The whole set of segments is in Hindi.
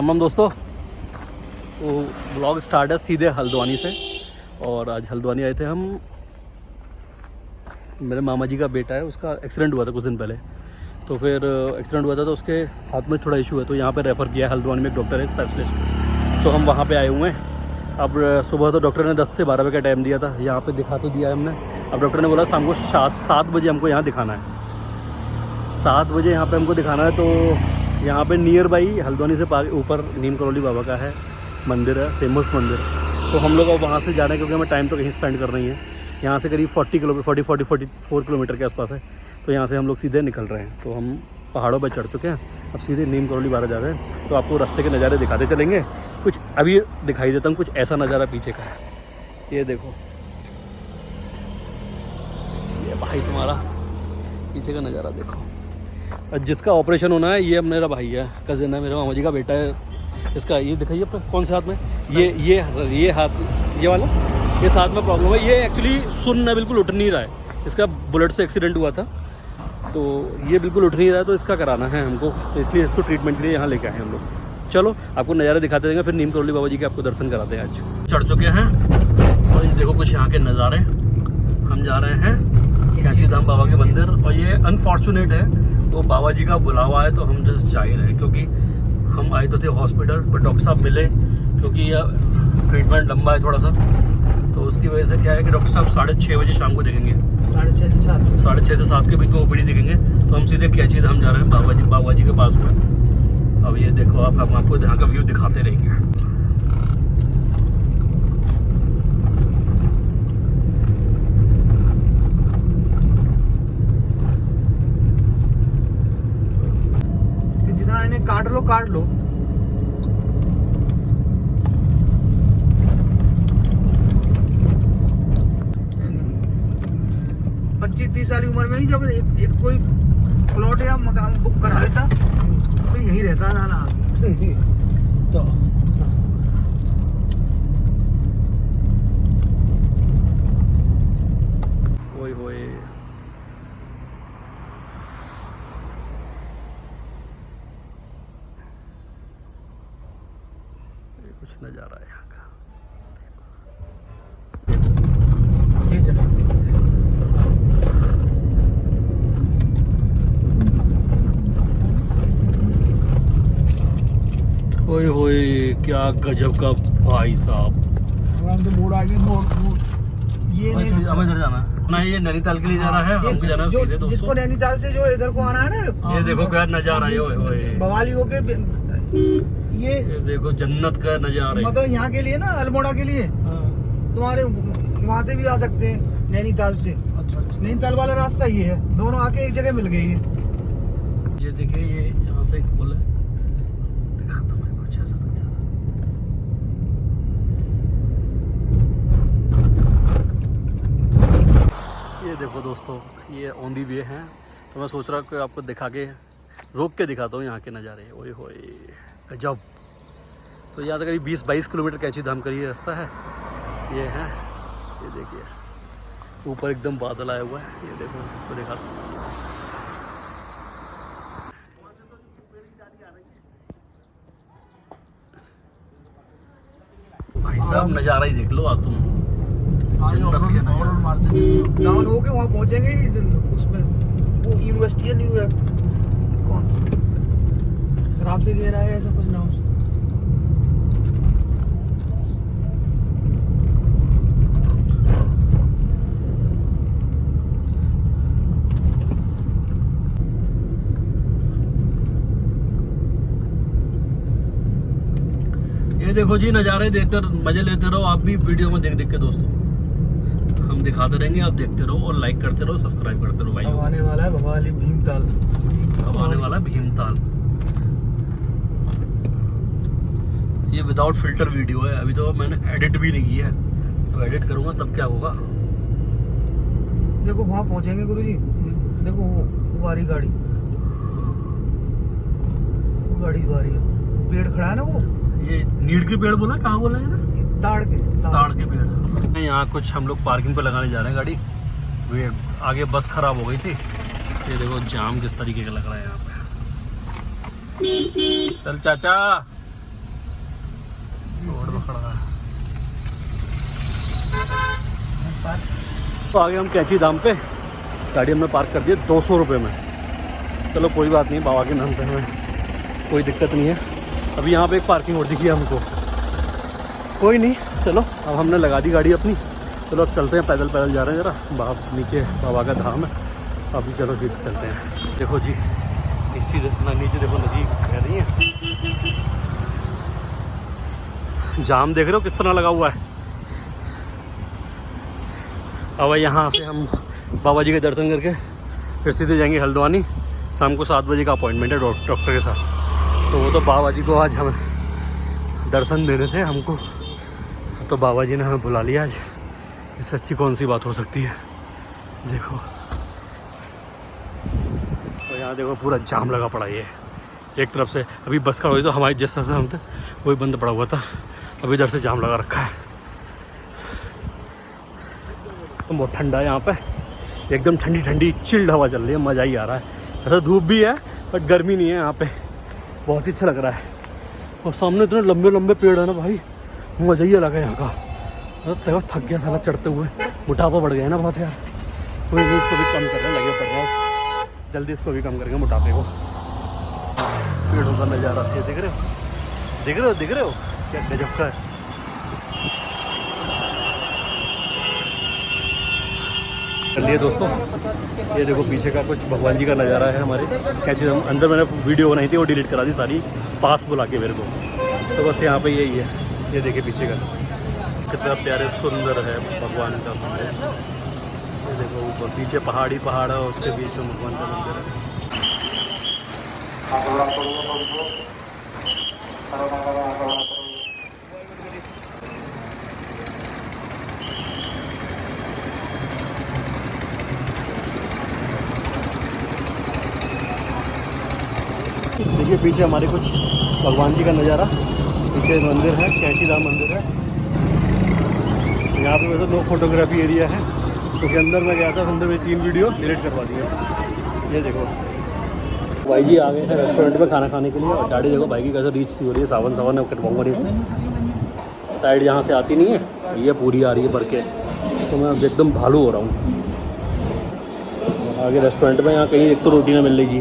हम दोस्तों वो ब्लॉग स्टार्ट है सीधे हल्द्वानी से। और आज हल्द्वानी आए थे हम। मेरे मामा जी का बेटा है, उसका एक्सीडेंट हुआ था कुछ दिन पहले। तो फिर एक्सीडेंट हुआ था तो उसके हाथ में थोड़ा इशू है, तो यहाँ पे रेफ़र किया है। हल्द्वानी में एक डॉक्टर है स्पेशलिस्ट, तो हम वहाँ पे आए हुए हैं। अब सुबह तो डॉक्टर ने 10 से 12 बजे का टाइम दिया था, यहाँ पे दिखा तो दिया है हमने। अब डॉक्टर ने बोला शाम को 7 बजे हमको यहाँ दिखाना है। 7 बजे यहाँ पे हमको दिखाना है। तो यहाँ पे नियर बाई हल्द्वानी से ऊपर नीम करौली बाबा का है मंदिर है, फेमस मंदिर। तो हम लोग अब वहाँ से जाना है क्योंकि हमें टाइम तो कहीं स्पेंड करना ही है। यहाँ से करीब 44 किलोमीटर के आसपास है। तो यहाँ से हम लोग सीधे निकल रहे हैं। तो हम पहाड़ों पर चढ़ चुके हैं, अब सीधे नीम करौली बाबा जा रहे हैं। तो आपको रास्ते के नज़ारे दिखाते चलेंगे। कुछ अभी दिखाई देता हूँ, कुछ ऐसा नज़ारा पीछे का है। ये देखो, ये भाई तुम्हारा पीछे का नज़ारा देखो। जिसका ऑपरेशन होना है ये मेरा भाई है, कज़न है, मेरे मामा जी का बेटा है। इसका ये दिखाइए अपने कौन से हाथ में, ये हाथ, ये वाला, ये हाथ में प्रॉब्लम है। ये एक्चुअली सुन बिल्कुल उठ नहीं रहा है। इसका बुलेट से एक्सीडेंट हुआ था, तो ये बिल्कुल उठ नहीं रहा है। तो इसका कराना है हमको, तो इसलिए इसको ट्रीटमेंट के लिए यहाँ लेके आए हम लोग। चलो आपको नज़ारे दिखाते देंगे, फिर नीम करौली बाबा जी के आपको दर्शन कराते हैं। आज चढ़ चुके हैं और ये देखो कुछ यहाँ के नज़ारे। हम जा रहे हैं कैंची धाम बाबा के मंदिर। और ये अनफॉर्चुनेट है, तो बाबा जी का बुलावा है तो हम जस्ट जा ही रहे, क्योंकि हम आए तो थे हॉस्पिटल पर डॉक्टर साहब मिले, क्योंकि यह ट्रीटमेंट लंबा है थोड़ा सा। तो उसकी वजह से क्या है कि डॉक्टर साहब 6:30 बजे शाम को देखेंगे, 6:30 से 7 के बीच में ओपीडी देखेंगे। तो हम सीधे कैंची धाम जा रहे हैं बाबा जी के पास में। अब ये देखो हम आपको यहाँ का व्यू दिखाते रहेंगे। जितना इन्हें काट लो 25-30 साल की उम्र में ही जब एक कोई प्लॉट या मकान बुक करा देता तो यही रहता था ना। तो ओए होए, कुछ नज़ारा है यहाँ का। ये चलो ओए होए, क्या गजब का भाई साहब। मोड़ आ गई। ये नहीं, हमें इधर जाना है ना, ये नैनीताल के लिए जा रहा है, हमको जाना है सीधे जिसको दोस्तों। नैनीताल से जो इधर को आना है ना, ये देखो क्या नज़ारा है। ओए होए, बवाली होके ये देखो जन्नत का नज़ारा है। मतलब यहाँ के लिए ना, अल्मोड़ा के लिए तुम्हारे वहाँ से भी आ सकते हैं नैनीताल से। अच्छा। नैनीताल वाला रास्ता ये है, दोनों आके एक जगह मिल गई है। ये देखिए, ये यहाँ से एक पुल है, दिखाता हूँ कुछ ऐसा नज़ारा। ये देखो दोस्तों, ये ऑन दी वे है। तो मैं सोच रहा कि आपको दिखा के रोक के दिखाता हूँ यहाँ के नज़ारे। ओए होए गजब। तो यहाँ से करीब 20-22 किलोमीटर कैंची धाम का ये रास्ता है। ये है, ये देखिए ऊपर एकदम बादल आया हुआ है। ये देखो, तो दिखाता हूँ। भाई साहब नज़ारा ही देख लो आज तुम। डाउन होके वहाँ पहुँचेंगे उसमें, वो यूनिवर्सिटी है न्यूयॉर्क, कौन ट्रैफिक एरिया है ऐसा कुछ नाम। ये देखो जी, नज़ारे देखते मज़े लेते रहो आप भी वीडियो में देख के दोस्तों। हम दिखाते रहेंगे, आप देखते रहो और लाइक करते रहो, सब्सक्राइब करते रहो भाई। अब आने वाला है भवाली भीमताल, अब आने वाला है भीमताल। ये विदाउट फिल्टर वीडियो है, अभी तो मैंने एडिट भी नहीं किया है। तो एडिट करूँगा तब क्या होगा। देखो वहाँ पहुँचेंगे गुरुजी। देखो वो वारी गाड़ी, वारी पेड़ खड़ा है ना, वो ये नीड़ के पेड़ बोला, कहाँ बोला है ना, ताड़ के पेड़। यहाँ कुछ हम लोग पार्किंग पे लगाने जा रहे हैं गाड़ी। वे आगे बस खराब हो गई थी। ये देखो जाम किस तरीके का लग रहा है यहाँ पे। चल चाचा तो आगे हम कैंची धाम पे गाड़ी हमने पार्क कर दी 200 रुपये में। चलो कोई बात नहीं, बाबा के नाम पे हमें कोई दिक्कत नहीं है। अभी यहाँ पे एक पार्किंग और दिखी है हमको, कोई नहीं। चलो अब हमने लगा दी गाड़ी अपनी, चलो अब चलते हैं। पैदल पैदल जा रहे हैं जरा, नीचे बाबा का धाम है। अभी चलो जी चलते हैं। देखो जी नीचे देखो नदी बह रही है, जाम देख रहे हो किस तरह लगा हुआ है। अब यहाँ से हम बाबा जी के दर्शन करके फिर सीधे जाएंगे हल्द्वानी। शाम को 7 बजे का अपॉइंटमेंट है डॉक्टर के साथ। तो वो तो बाबा जी को आज हमें दर्शन देने थे हमको, तो बाबा जी ने हमें बुला लिया आज। इससे अच्छी कौन सी बात हो सकती है। देखो तो यहाँ देखो पूरा जाम लगा पड़ा है एक तरफ से। अभी बस खड़ा हुई तो हमारे जिस तरफ से हम थे वही बंद पड़ा हुआ था, अभी इधर से जाम लगा रखा है। तो बहुत ठंडा है यहाँ पे, एकदम ठंडी ठंडी चिल्ड हवा चल रही है, मज़ा ही आ रहा है। ऐसा धूप भी है बट गर्मी नहीं है यहाँ पे, बहुत ही अच्छा लग रहा है। और सामने इतने लंबे लंबे पेड़ है ना भाई, मज़ा ही अलग है यहाँ का। तो थक गया साला चढ़ते हुए, मोटापा बढ़ गया है ना बहुत यार। कोई नहीं, इसको भी कम करने लगे पड़ रहा है, जल्दी इसको भी कम करेंगे मोटापे को। पेड़ों का नज़ारा है, देख रहे हो देख रहे हो देख रहे हो क्या गजब का है। चलिए दोस्तों, ये देखो पीछे का कुछ भगवान जी का नज़ारा है हमारे। क्या चीज़ हम अंदर मैंने वीडियो बनाई थी वो डिलीट करा दी सारी, पास बुला के मेरे को। तो बस यहाँ पे यही है, ये देखिए पीछे का कितना प्यारे सुंदर है भगवान का मंदिर। ये देखो ऊपर पीछे पहाड़ी पहाड़ है, उसके बीच में भगवान का मंदिर है। देखिए पीछे हमारे कुछ भगवान जी का नज़ारा, पीछे मंदिर है, कैंची धाम मंदिर है। यहाँ पे वैसे नो फोटोग्राफी एरिया है, क्योंकि अंदर मैं गया था, अंदर में 3 वीडियो डिलीट करवा दिए। ये देखो भाई जी आ गए हैं रेस्टोरेंट में खाना खाने के लिए। और गाड़ी देखो भाई की कैसे रीच सी हो रही है, सावन है, कटवाऊंगा नहीं इसमें। साइड यहाँ से आती नहीं है, ये पूरी आ रही है भर के, तो मैं अब एकदम भालू हो रहा हूँ। आगे रेस्टोरेंट में यहाँ कहीं एक तो रोटी ना मिल रही जी,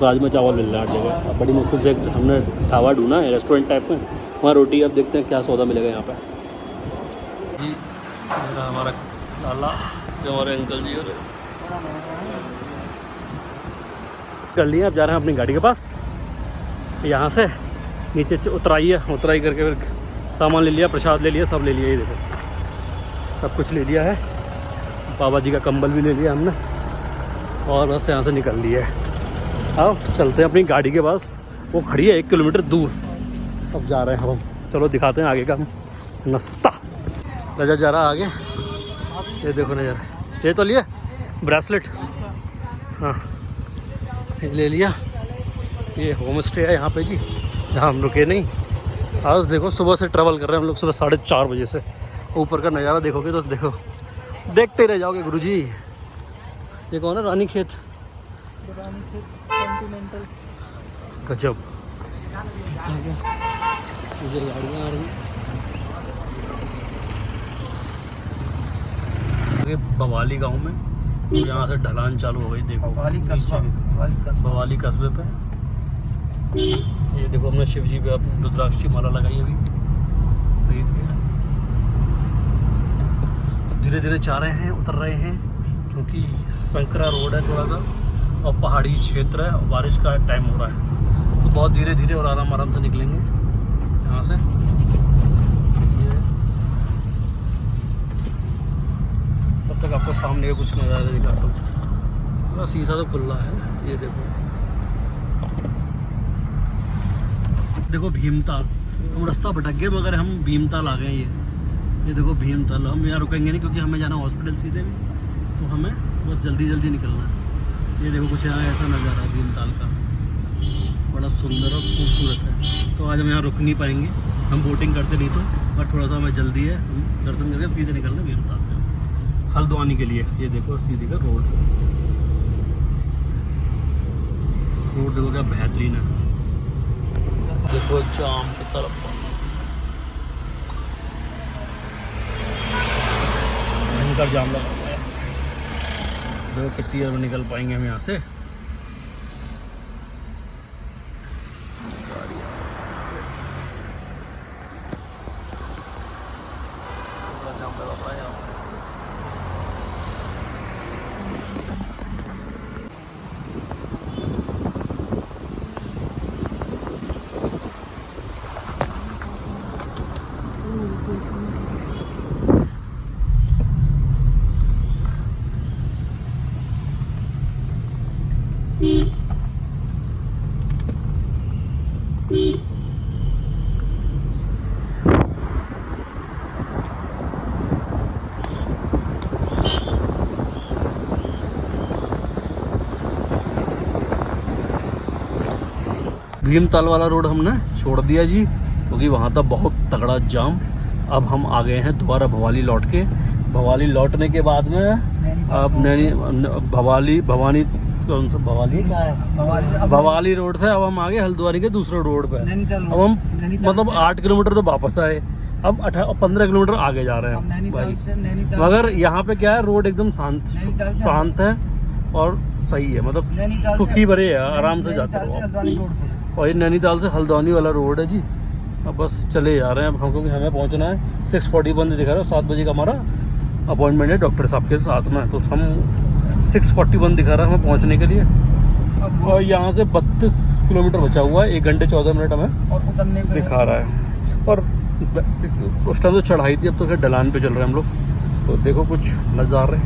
राजमा चावल मिल रहा है हर जगह। अब बड़ी मुश्किल से हमने ढाबा ढूंढा है रेस्टोरेंट टाइप में, वहाँ रोटी। अब देखते हैं क्या सौदा मिलेगा यहाँ पे जी। मेरा हमारा लाला जो हमारे अंकल जी और कर लिया। अब जा रहे हैं अपनी गाड़ी के पास। यहाँ से नीचे उतराई करके फिर सामान ले लिया, प्रसाद ले लिया, सब ले लिया। ये देखो सब कुछ ले लिया है, बाबा जी का कंबल भी ले लिया हमने, और बस यहाँ से निकल लिया है। अब चलते हैं अपनी गाड़ी के पास, वो खड़ी है 1 किलोमीटर दूर। अब जा रहे हैं हम, चलो दिखाते हैं आगे का नाश्ता। नजर जा रहा आगे, ये देखो नजर, ये तो लिया ब्रेसलेट, हाँ ले लिया। ये होम स्टे है यहाँ पे जी, जहाँ हम रुके नहीं। आज देखो सुबह से ट्रैवल कर रहे हैं हम लोग, सुबह 4:30 बजे से। ऊपर का नज़ारा देखोगे तो देखो, देखते रह जाओगे गुरुजी। ये कौन है, रानी खेत गजब। इधर गाड़ियाँ आ रही आगे बवाली गांव में, यहाँ से ढलान चालू हो गई। देखो बवाली कस्बे पे। ये देखो हमने शिव जी पे अपनी रुद्राक्ष की माला लगाई अभी खरीद के। अब धीरे धीरे जा रहे हैं, उतर रहे हैं, क्योंकि संकरा रोड है थोड़ा सा, और पहाड़ी क्षेत्र है, और बारिश का टाइम हो रहा है, तो बहुत धीरे धीरे और आराम से निकलेंगे यहाँ से। तब तक आपको सामने का कुछ नज़ारा दिखाता हूँ। पूरा शीशा तो खुला है, ये देखो भीमताल। हम रास्ता भटक गए मगर हम भीमताल आ गए। ये देखो भीमताल। हम यहाँ रुकेंगे नहीं क्योंकि हमें जाना हॉस्पिटल सीधे भी, तो हमें बस जल्दी निकलना है। ये देखो कुछ यहाँ ऐसा नज़ारा है भीमताल का, बड़ा सुंदर और खूबसूरत है। तो आज हम यहाँ रुक नहीं पाएंगे, हम बोटिंग करते नहीं तो, पर थोड़ा सा हमें जल्दी है, हम दर्शन करके सीधे निकलना भीमताल से हल्द्वानी के लिए। ये देखो सीधे का रोड देखो क्या बेहतरीन है। देखो जाम की तरफ भयंकर जाम लगा हुआ है। देखो कितनी देर में निकल पाएंगे हम यहाँ से। जाम लगा पड़ा है यहाँ पे। भीमताल वाला रोड हमने छोड़ दिया जी, क्योंकि वहाँ था बहुत तगड़ा जाम। अब हम आ गए हैं दोबारा भवाली लौट के। भवाली लौटने के बाद में अब भवानी कौन सा भवाली रोड से अब हम आ गए हल्द्वानी के दूसरे रोड पे। अब हम मतलब 8 किलोमीटर तो वापस आए, अब 15 किलोमीटर आगे जा रहे हैं भाई। मगर यहाँ पे क्या है, रोड एकदम शांत है और सही है, मतलब सुखी भरे है, आराम से जाते हो आप। और ये नैनीताल से हल्द्वानी वाला रोड है जी। अब बस चले जा रहे हैं अब हम, क्योंकि हमें पहुंचना है 6:41 दिखा रहा है, 7 बजे का हमारा अपॉइंटमेंट है डॉक्टर साहब के साथ में। तो हम 6:41 दिखा रहा है हमें पहुंचने के लिए। और यहाँ से 32 किलोमीटर बचा हुआ है, 1 घंटे 14 मिनट हमें और उतरने दिखा रहा है। और उस टाइम तो चढ़ाई थी, अब तो खैर ढलान पे चल रहे हैं हम लोग। तो देखो कुछ नज़ारे।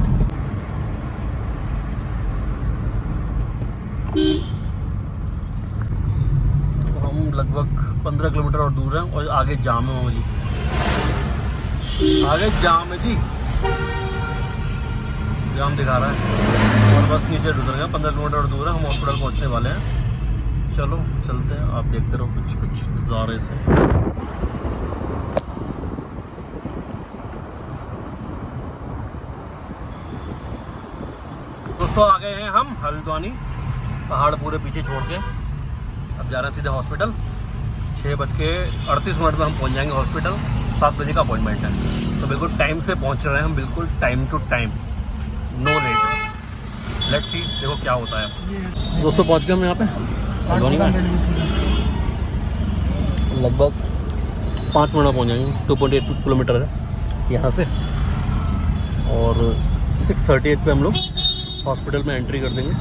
तो हम लगभग 15 किलोमीटर और दूर हैं और आगे जाम है जी, आगे जाम है जी, जाम दिखा रहा है। और बस नीचे उतर गए, 15 किलोमीटर और दूर है, हम हॉस्पिटल पहुंचने वाले हैं। चलो चलते हैं, आप देखते रहो कुछ नज़ारे से। दोस्तों आ गए हैं हम हल्द्वानी, पहाड़ पूरे पीछे छोड़ के। अब जा रहे हैं सीधे हॉस्पिटल। 6:38 में हम पहुंच जाएंगे हॉस्पिटल। 7 बजे का अपॉइंटमेंट है, तो बिल्कुल टाइम से पहुंच रहे हैं हम, बिल्कुल time to time, no late. Let's see, देखो क्या होता है। दोस्तों पहुंच गए हम यहाँ पे हल्द्वानी में, लगभग 5 मिनट में पहुँच जाएंगे। 2.8 किलोमीटर है यहाँ से, और 6:38 पे हम लोग हॉस्पिटल में एंट्री कर देंगे।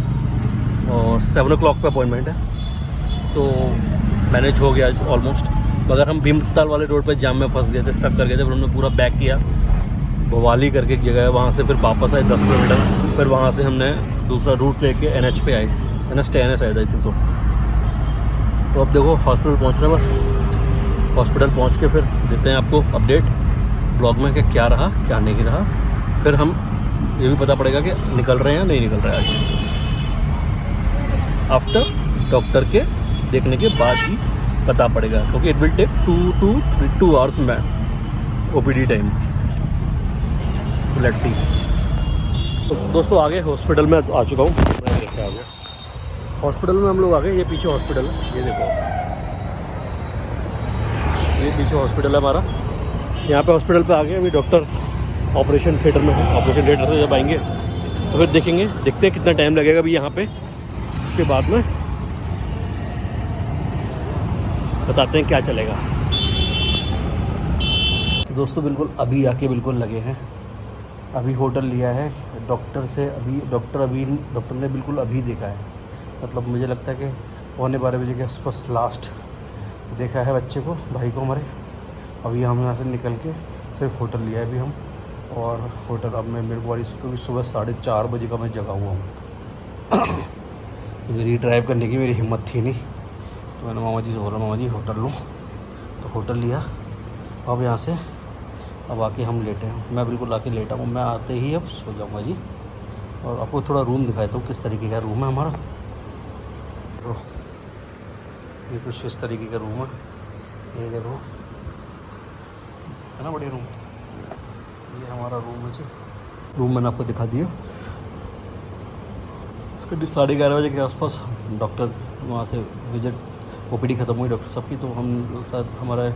और 7 o'clock पे अपॉइंटमेंट है, तो मैनेज हो गया ऑलमोस्ट। मगर हम भीमताल वाले रोड पे जाम में फंस गए थे, स्टक कर गए थे। फिर हमने पूरा बैक किया, भवाली करके एक जगह है, वहाँ से फिर वापस आए 10 किलोमीटर। फिर वहाँ से हमने दूसरा रूट लेके NH पे आए, NH आए थे 300। तो अब देखो हॉस्पिटल पहुँच रहे हैं बस। हॉस्पिटल पहुँच के फिर देते हैं आपको अपडेट ब्लॉग में कि क्या रहा क्या नहीं रहा। फिर हम ये भी पता पड़ेगा कि निकल रहे हैं या नहीं निकल रहे हैं आज, आफ्टर डॉक्टर के देखने के बाद ही पता पड़ेगा, क्योंकि इट विल टेक 2 hours में OPD टाइम। Let's see. तो दोस्तों आगे हॉस्पिटल में आ चुका हूँ, मैं देखे आ गया हॉस्पिटल में। हम लोग आ गए, ये पीछे हॉस्पिटल है, ये देखो, ये पीछे हॉस्पिटल है हमारा। यहाँ पे हॉस्पिटल पे आ गए। अभी डॉक्टर ऑपरेशन थिएटर में है, ऑपरेशन थिएटर से जब आएंगे तो फिर देखेंगे, देखते हैं कितना टाइम लगेगा अभी यहाँ पे। उसके बाद में बताते हैं क्या चलेगा। तो दोस्तों बिल्कुल अभी आके बिल्कुल लगे हैं, अभी होटल लिया है डॉक्टर से। अभी डॉक्टर ने बिल्कुल अभी देखा है, मतलब मुझे लगता है कि 11:15 बजे के आसपास लास्ट देखा है बच्चे को, भाई को हमारे। अभी हम यहाँ से निकल के सिर्फ होटल लिया है अभी हम। और होटल अब मैं मेरे को वाली, क्योंकि सुबह 4:30 बजे का मैं जगा हुआ हूँ। मेरी ड्राइव करने की मेरी हिम्मत थी नहीं, तो मैंने मामा जी से बोला मामा जी होटल लूँ, तो होटल लिया। अब यहाँ से अब आके हम लेटे हैं, मैं बिल्कुल आके लेटा हूँ। मैं आते ही अब सो जाऊँगा जी। और आपको थोड़ा रूम दिखाता हूँ किस तरीके का रूम है हमारा। तो ये कुछ इस तरीके का रूम है, ये देखो है ना, बढ़िया रूम। ये हमारा रूम है जी। रूम मैंने आपको दिखा दिया। इसके 11:30 बजे के आसपास डॉक्टर वहाँ से विजिट, OPD ख़त्म हुई डॉक्टर साहब की। तो हम साथ हमारा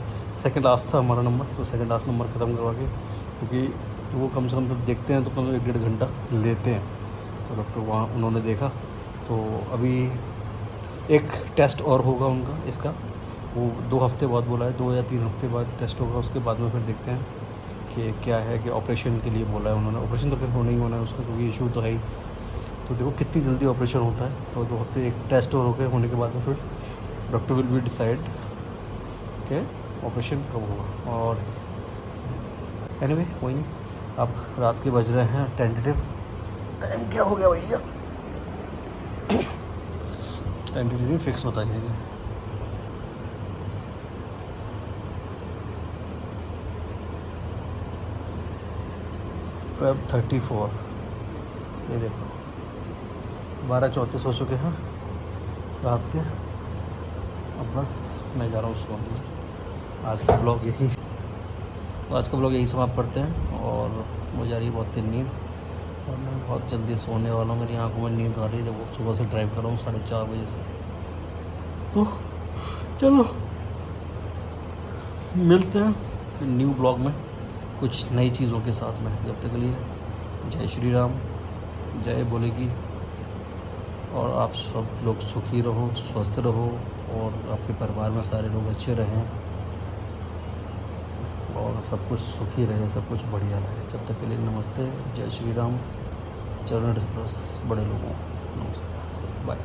सेकंड लास्ट था हमारा नंबर, तो सेकंड लास्ट नंबर ख़त्म करवा के, क्योंकि तो वो कम से कम जब देखते हैं तो कम से कम 1-1.5 घंटा लेते हैं। तो डॉक्टर वहाँ उन्होंने देखा, तो अभी एक टेस्ट और होगा उनका इसका, वो 2 हफ्ते बाद बोला है, 2 या 3 हफ्ते बाद टेस्ट होगा, उसके बाद में फिर देखते हैं कि क्या है, कि ऑपरेशन के लिए बोला है उन्होंने। ऑपरेशन तो फिर होना ही होना है उसका, क्योंकि इशू तो है ही। तो देखो कितनी जल्दी ऑपरेशन होता है। तो 2 हफ्ते एक टेस्ट और हो गए, होने के बाद में फिर डॉक्टर विल बी डिसाइड कि ऑपरेशन कब होगा। और एनीवे कोई नहीं, अब रात के बज रहे हैं टेंटेटिव, टाइम क्या हो गया भैया, टेंटेटिव फिक्स बताइए। वेब 34, ये देखो 12:34 हो चुके हैं रात के। अब बस मैं जा रहा हूँ सोने। आज का ब्लॉग यही समाप्त करते हैं। और मुझे आ रही है बहुत तेज नींद, और मैं बहुत जल्दी सोने वाला हूँ। मेरी आंखों में नींद आ रही है जब वो सुबह से ड्राइव कर रहा हूँ 4:30 बजे से। तो चलो मिलते हैं फिर न्यू ब्लॉग में कुछ नई चीज़ों के साथ में। जब तक के लिए जय श्री राम, जय बोलेगी, और आप सब लोग सुखी रहो, स्वस्थ रहो, और आपके परिवार में सारे लोग अच्छे रहें, और सब कुछ सुखी रहे, सब कुछ बढ़िया रहे। जब तक के लिए नमस्ते, जय श्री राम, चरण स्पर्श बड़े लोगों को नमस्ते, बाय।